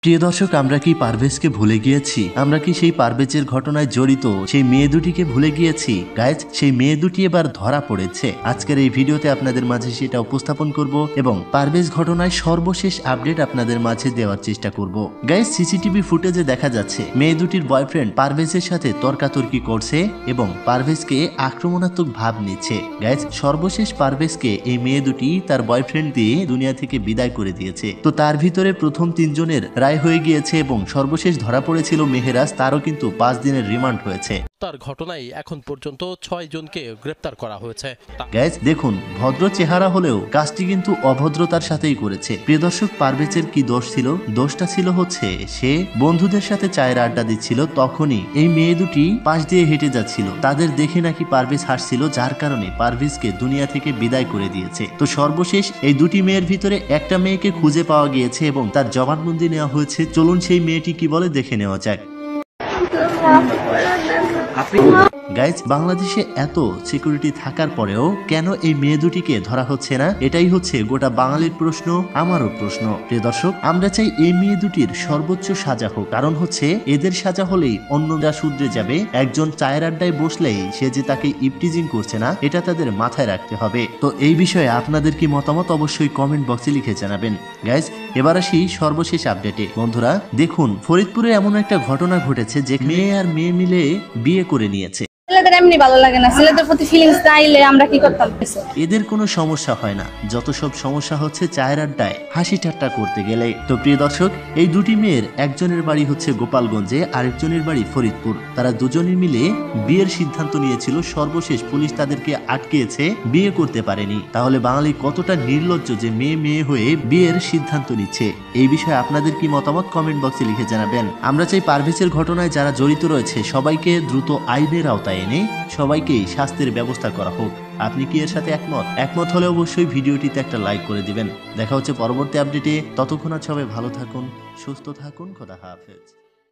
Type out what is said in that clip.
প্রিয় দর্শক, আমরা কি পারভেজকে ভুলে গিয়েছি? আমরা কি সেই পারভেজের ঘটনায় জড়িত সেই মেয়ে দুটিকে ভুলে গিয়েছি? গাইজ, সেই মেয়ে দুটি এবার ধরা পড়েছে। আজকের এই ভিডিওতে আপনাদের মাঝে সেটা উপস্থাপন করব এবং পারভেজ ঘটনায় সর্বশেষ আপডেট আপনাদের মাঝে দেওয়ার চেষ্টা করব। গাইজ, সিসিটিভি ফুটেজে দেখা যাচ্ছে মেয়ে দুটির বয়ফ্রেন্ড পারভেজের সাথে তর্কাতর্কি করছে এবং পারভেজকে আক্রমণাত্মক ভাব নিচ্ছে। গাইজ, সর্বশেষ পারভেজকে এই মেয়ে দুটি তার বয়ফ্রেন্ড দিয়ে দুনিয়া থেকে বিদায় করে দিয়েছে। তো তার ভিতরে প্রথম তিনজনের রায় হয়ে গিয়েছে এবং সর্বশেষ ধরা পড়েছিল মেহেরাজ, তারও কিন্তু 5 দিনের রিমান্ড হয়েছে। তার ঘটনায় এখন পর্যন্ত 6 জনকে গ্রেপ্তার করা হয়েছে। গাইজ, দেখুন, ভদ্র চেহারা হলেও কাজটি কিন্তু অভদ্রতার সাথেই করেছে। প্রিয় দর্শক, পারভেজের কি দোষ ছিল? দোষটা ছিল হচ্ছে সে বন্ধুদের সাথে চায়ের আড্ডা দিচ্ছিল, তখনই এই মেয়ে দুটি পাশ দিয়ে হেঁটে যাচ্ছিল। তাদের দেখে নাকি পারভেজ হাসছিল, যার কারণে পারভেজকে দুনিয়া থেকে বিদায় করে দিয়েছে। তো সর্বশেষ এই দুটি মেয়ের ভিতরে একটা মেয়েকে খুঁজে পাওয়া গিয়েছে এবং তার জবানবন্দি নেওয়া হয়েছে। চলুন সেই মেয়েটি কি বলে দেখে নেওয়া যাক। গাইজ, বাংলাদেশে এত সিকিউরিটি থাকার পরেও কেন এই মেয়ে দুটিকে ধরা হচ্ছে না? এটাই হচ্ছে গোটা বাঙালির প্রশ্ন, আমারও প্রশ্ন। প্রিয় দর্শক, আমরা চাই এই মেয়ে দুটির সর্বোচ্চ সাজা হোক, কারণ হচ্ছে এদের সাজা হলেই অন্যরা শুধরে যাবে। একজন চায়ের আড্ডায় বসলেই সে যে তাকে ইপটিজিং করছে না, এটা তাদের মাথায় রাখতে হবে। তো এই বিষয়ে আপনাদের কি মতামত অবশ্যই কমেন্ট বক্সে লিখে জানাবেন। গাইজ, এবার আসি সর্বশেষ আপডেটে। বন্ধুরা দেখুন, ফরিদপুরে এমন একটা ঘটনা ঘটেছে যে মেয়ে আর মেয়ে মিলে বিয়ে করে নিয়েছে। ছেলেদের এমনি ভালো লাগে না, ছেলেদের প্রতি ফিলিংস না আইলে আমরা কি করতাম? এদের কোনো সমস্যা হয় না, যত সব সমস্যা হচ্ছে চায়ের আড্ডায় হাসি ঠাট্টা করতে গেলে। তো প্রিয় দর্শক, এই দুটি মেয়ের একজনের বাড়ি হচ্ছে গোপালগঞ্জে, আরেকজনের বাড়ি ফরিদপুর। তারা দুজনে মিলে বিয়ের সিদ্ধান্ত নিয়েছিল, সর্বশেষ পুলিশ তাদেরকে আটকেছে, বিয়ে করতে পারেনি। তাহলে বাঙালি কতটা নির্লজ্জ যে মেয়ে মেয়ে হয়ে বিয়ের সিদ্ধান্ত নিচ্ছে। এই বিষয়ে আপনাদের কি মতামত কমেন্ট বক্সে লিখে জানাবেন। আমরা চাই পারভেজের ঘটনায় যারা জড়িত রয়েছে সবাইকে দ্রুত আইনের আওতায় এনে সবাইকেই শাস্তির ব্যবস্থা করা হোক। আপনি কি এর সাথে একমত? একমত হলে অবশ্যই ভিডিওটিতে একটা লাইক করে দিবেন। দেখা হচ্ছে পরবর্তী আপডেটে। ততক্ষণ সবাই ভালো থাকুন, সুস্থ থাকুন। খোদা হাফেজ।